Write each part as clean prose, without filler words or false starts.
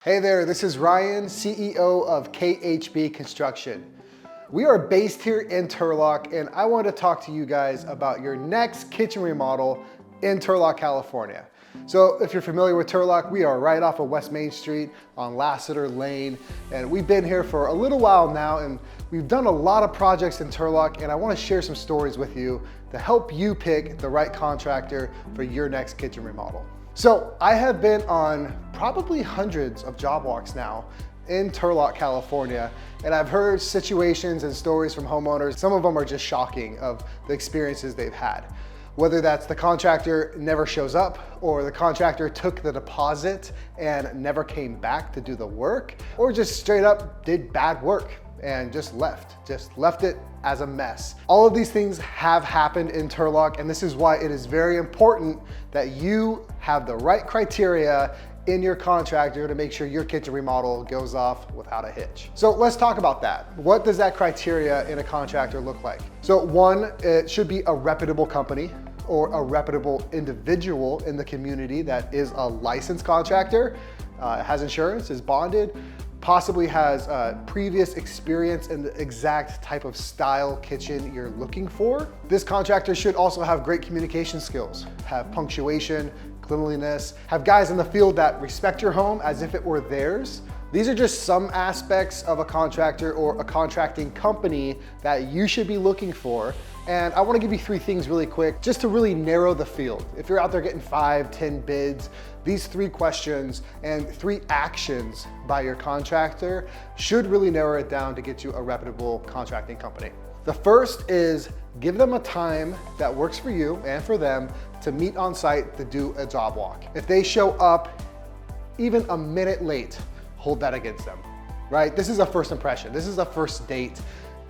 Hey there, this is Ryan, CEO of KHB Construction. We are based here in Turlock, and I want to talk to you guys about your next kitchen remodel in Turlock, California. So if you're familiar with Turlock, we are right off of West Main Street on Lassiter Lane, and we've been here for a little while now, and we've done a lot of projects in Turlock, and I want to share some stories with you to help you pick the right contractor for your next kitchen remodel. So I have been on probably hundreds of job walks now in Turlock, California, and I've heard situations and stories from homeowners. Some of them are just shocking of the experiences they've had. Whether that's the contractor never shows up, or the contractor took the deposit and never came back to do the work, or just straight up did bad work and just left it as a mess. All of these things have happened in Turlock, and this is why it is very important that you have the right criteria in your contractor to make sure your kitchen remodel goes off without a hitch. So let's talk about that. What does that criteria in a contractor look like? So one, it should be a reputable company or a reputable individual in the community that is a licensed contractor, has insurance, is bonded, possibly has previous experience in the exact type of style kitchen you're looking for. This contractor should also have great communication skills, have punctuation, cleanliness, have guys in the field that respect your home as if it were theirs. These are just some aspects of a contractor or a contracting company that you should be looking for. And I want to give you three things really quick, just to really narrow the field. If you're out there getting 5, 10 bids, these three questions and three actions by your contractor should really narrow it down to get you a reputable contracting company. The first is give them a time that works for you and for them to meet on site to do a job walk. If they show up even a minute late, hold that against them, right? This is a first impression. This is a first date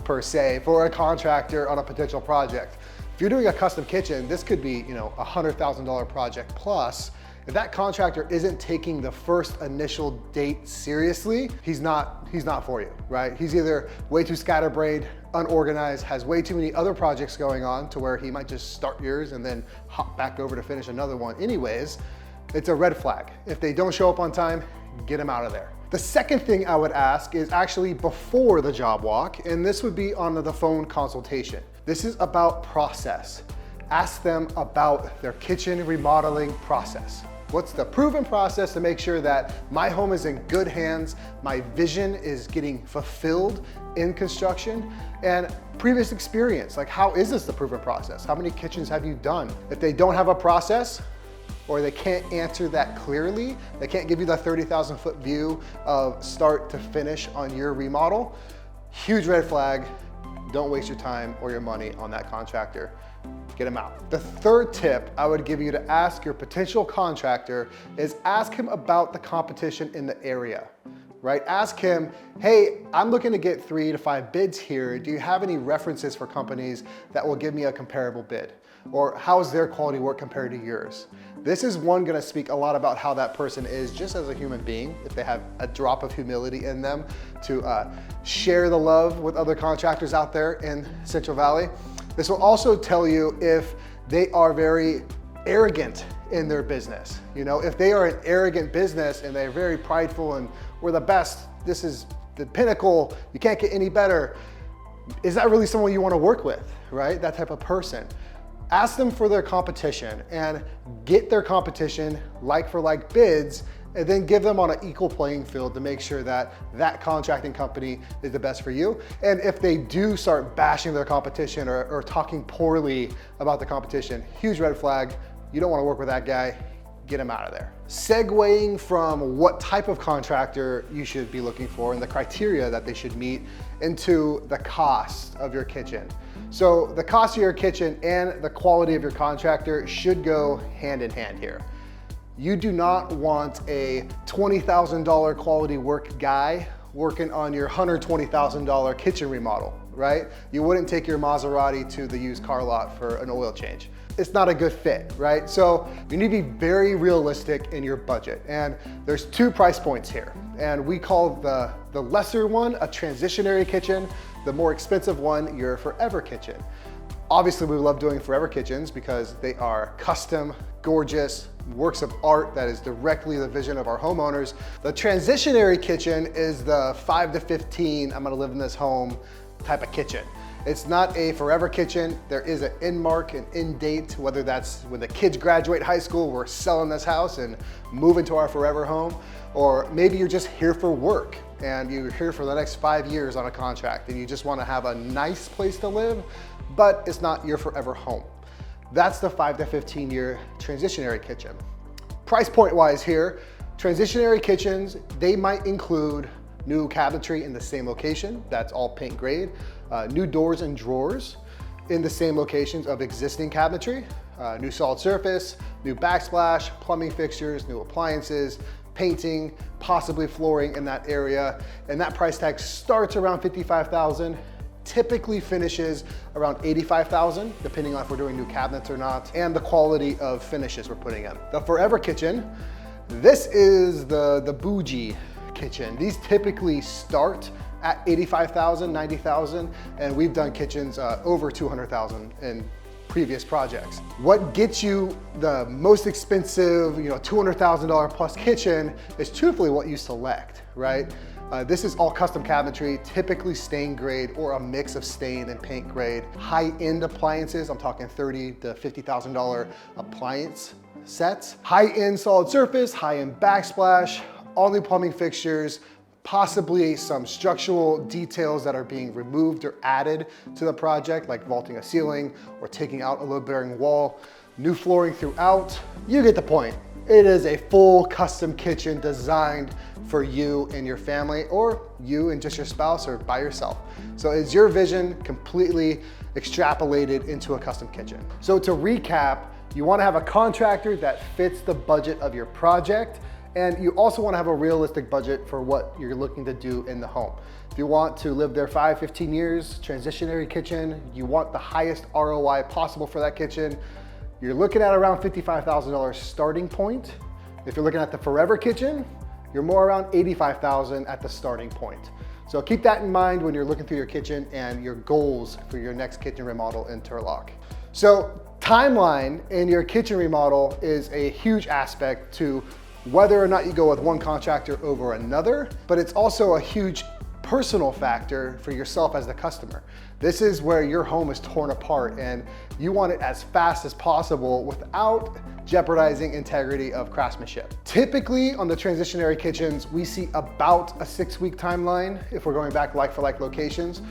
per se for a contractor on a potential project. If you're doing a custom kitchen, this could be, a $100,000 project plus. If that contractor isn't taking the first initial date seriously, he's not for you, right? He's either way too scatterbrained, unorganized, has way too many other projects going on to where he might just start yours and then hop back over to finish another one anyways. It's a red flag. If they don't show up on time, get them out of there. The second thing I would ask is actually before the job walk, and this would be on the phone consultation. This is about process. Ask them about their kitchen remodeling process. What's the proven process to make sure that my home is in good hands, my vision is getting fulfilled in construction, and previous experience, like how is this the proven process? How many kitchens have you done? If they don't have a process, or they can't answer that clearly, they can't give you the 30,000 foot view of start to finish on your remodel, huge red flag. Don't waste your time or your money on that contractor. Get them out. The third tip I would give you to ask your potential contractor is ask him about the competition in the area, right? Ask him, hey, I'm looking to get 3 to 5 bids here. Do you have any references for companies that will give me a comparable bid? Or how is their quality work compared to yours? This is gonna speak a lot about how that person is just as a human being, if they have a drop of humility in them to share the love with other contractors out there in Central Valley. This will also tell you if they are very arrogant in their business. If they are an arrogant business and they're very prideful and we're the best, this is the pinnacle, you can't get any better, is that really someone you wanna work with, right? That type of person. Ask them for their competition and get their competition like for like bids, and then give them on an equal playing field to make sure that that contracting company is the best for you. And if they do start bashing their competition or talking poorly about the competition, huge red flag. You don't want to work with that guy. Get him out of there. Segueing from what type of contractor you should be looking for and the criteria that they should meet into the cost of your kitchen. So the cost of your kitchen and the quality of your contractor should go hand in hand here. You do not want a $20,000 quality work guy working on your $120,000 kitchen remodel, right? You wouldn't take your Maserati to the used car lot for an oil change. It's not a good fit, right? So you need to be very realistic in your budget. And there's 2 price points here. And we call the lesser one a transitionary kitchen, the more expensive one, your forever kitchen. Obviously, we love doing forever kitchens because they are custom gorgeous works of art that is directly the vision of our homeowners. The transitionary kitchen is the 5 to 15, I'm gonna live in this home type of kitchen. It's not a forever kitchen. There is an end mark, an end date, whether that's when the kids graduate high school, we're selling this house and moving to our forever home, or maybe you're just here for work and you're here for the next 5 years on a contract and you just wanna have a nice place to live, but it's not your forever home. That's the 5 to 15 year transitionary kitchen. Price point wise here, transitionary kitchens, they might include new cabinetry in the same location, that's all paint grade, new doors and drawers in the same locations of existing cabinetry, new solid surface, new backsplash, plumbing fixtures, new appliances, painting, possibly flooring in that area. And that price tag starts around $55,000, typically finishes around $85,000, depending on if we're doing new cabinets or not, and the quality of finishes we're putting in. The Forever Kitchen, this is the bougie kitchen. These typically start at $85,000, $90,000, and we've done kitchens over $200,000 in previous projects. What gets you the most expensive, $200,000 plus kitchen is truthfully what you select, right? This is all custom cabinetry, typically stain grade or a mix of stain and paint grade. High-end appliances, I'm talking $30,000 to $50,000 appliance sets. High-end solid surface, high-end backsplash, all new plumbing fixtures, possibly some structural details that are being removed or added to the project, like vaulting a ceiling or taking out a load-bearing wall, new flooring throughout. You get the point. It is a full custom kitchen designed for you and your family, or you and just your spouse or by yourself. So it's your vision completely extrapolated into a custom kitchen. So to recap, you wanna have a contractor that fits the budget of your project, and you also wanna have a realistic budget for what you're looking to do in the home. If you want to live there 5, 15 years, transitionary kitchen, you want the highest ROI possible for that kitchen, you're looking at around $55,000 starting point. If you're looking at the Forever Kitchen, you're more around $85,000 at the starting point. So keep that in mind when you're looking through your kitchen and your goals for your next kitchen remodel in Turlock. So timeline in your kitchen remodel is a huge aspect to whether or not you go with one contractor over another, but it's also a huge personal factor for yourself as the customer. This is where your home is torn apart and you want it as fast as possible without jeopardizing integrity of craftsmanship. Typically on the transitionary kitchens, we see about a 6-week timeline if we're going back like for like locations.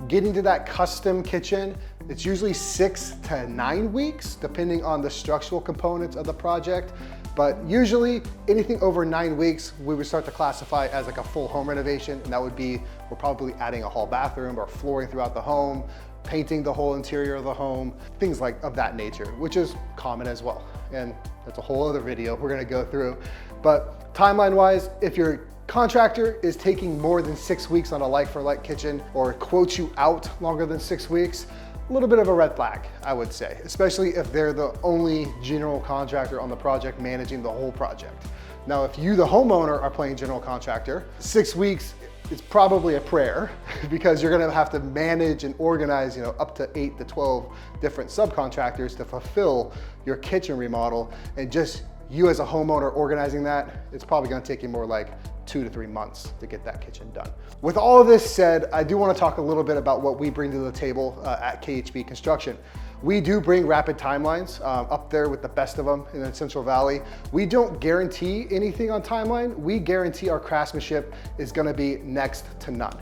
Getting to that custom kitchen, it's usually 6 to 9 weeks, depending on the structural components of the project. But usually anything over 9 weeks, we would start to classify as like a full home renovation. And that would be, we're probably adding a hall bathroom or flooring throughout the home, painting the whole interior of the home, things like of that nature, which is common as well. And that's a whole other video we're gonna go through. But timeline wise, if your contractor is taking more than 6 weeks on a like-for-like kitchen or quotes you out longer than 6 weeks, a little bit of a red flag, I would say, especially if they're the only general contractor on the project managing the whole project. Now, if you, the homeowner, are playing general contractor, 6 weeks is probably a prayer because you're gonna have to manage and organize, up to 8 to 12 different subcontractors to fulfill your kitchen remodel, and just you as a homeowner organizing that, it's probably gonna take you more like 2 to 3 months to get that kitchen done. With all of this said, I do want to talk a little bit about what we bring to the table at KHB Construction. We do bring rapid timelines up there with the best of them in the Central Valley. We don't guarantee anything on timeline. We guarantee our craftsmanship is going to be next to none.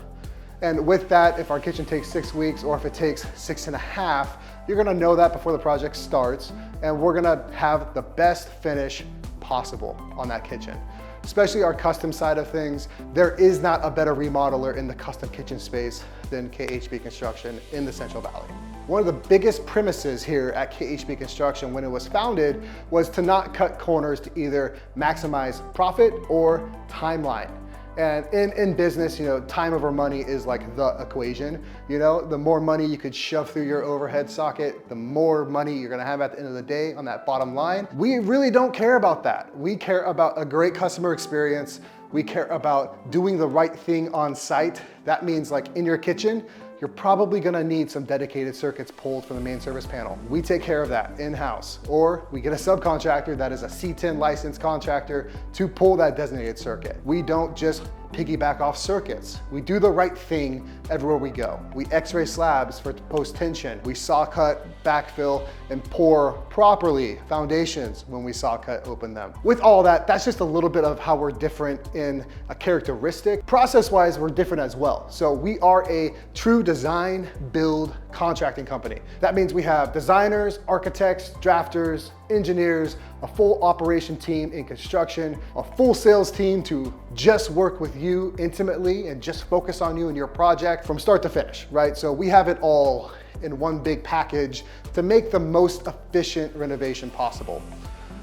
And with that, if our kitchen takes 6 weeks or if it takes 6.5, you're going to know that before the project starts, and we're going to have the best finish possible on that kitchen. Especially our custom side of things, there is not a better remodeler in the custom kitchen space than KHB Construction in the Central Valley. One of the biggest premises here at KHB Construction when it was founded was to not cut corners to either maximize profit or timeline. And in business, time over money is like the equation. The more money you could shove through your overhead socket, the more money you're gonna have at the end of the day on that bottom line. We really don't care about that. We care about a great customer experience. We care about doing the right thing on site. That means like in your kitchen, you're probably gonna need some dedicated circuits pulled from the main service panel. We take care of that in-house, or we get a subcontractor that is a C10 licensed contractor to pull that designated circuit. We don't just piggyback off circuits. We do the right thing everywhere we go. We x-ray slabs for post-tension. We saw cut, backfill, and pour properly foundations when we saw cut open them. With all that, that's just a little bit of how we're different in a characteristic. Process-wise, we're different as well. So we are a true design, build, contracting company. That means we have designers, architects, drafters, engineers, a full operation team in construction, a full sales team to just work with you intimately and just focus on you and your project from start to finish, right? So we have it all in one big package to make the most efficient renovation possible.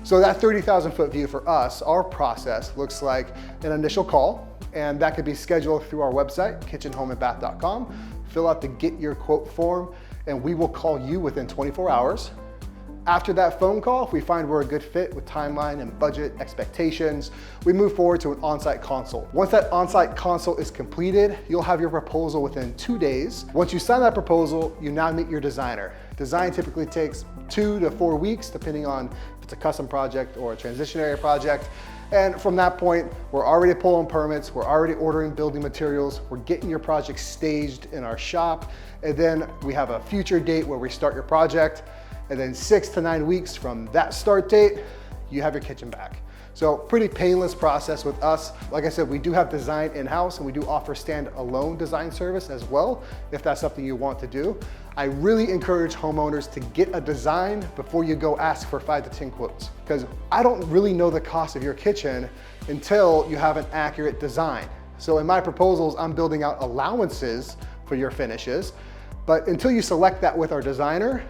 So that 30,000 foot view for us, our process looks like an initial call, and that could be scheduled through our website, kitchenhomeandbath.com. Fill out the get your quote form, and we will call you within 24 hours. After that phone call, if we find we're a good fit with timeline and budget expectations, we move forward to an on-site consult. Once that on-site consult is completed, you'll have your proposal within 2 days. Once you sign that proposal, you now meet your designer. Design typically takes 2 to 4 weeks, depending on if it's a custom project or a transition area project. And from that point, we're already pulling permits, we're already ordering building materials, we're getting your project staged in our shop, and then we have a future date where we start your project. And then 6 to 9 weeks from that start date, you have your kitchen back. So pretty painless process with us. Like I said, we do have design in-house, and we do offer stand-alone design service as well, if that's something you want to do. I really encourage homeowners to get a design before you go ask for 5 to 10 quotes, because I don't really know the cost of your kitchen until you have an accurate design. So in my proposals, I'm building out allowances for your finishes, but until you select that with our designer,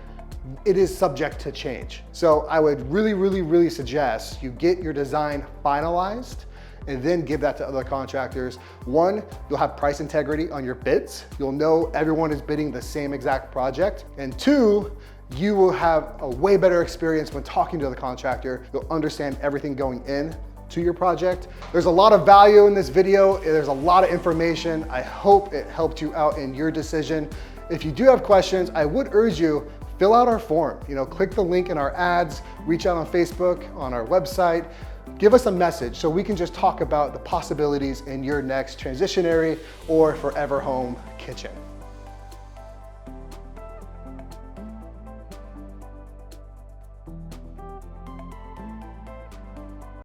it is subject to change. So I would really suggest you get your design finalized and then give that to other contractors. One, you'll have price integrity on your bids. You'll know everyone is bidding the same exact project. And two, you will have a way better experience when talking to the contractor. You'll understand everything going in to your project. There's a lot of value in this video. There's a lot of information. I hope it helped you out in your decision. If you do have questions, I would urge you, fill out our form. Click the link in our ads, reach out on Facebook, on our website, give us a message so we can just talk about the possibilities in your next transition area or forever home kitchen.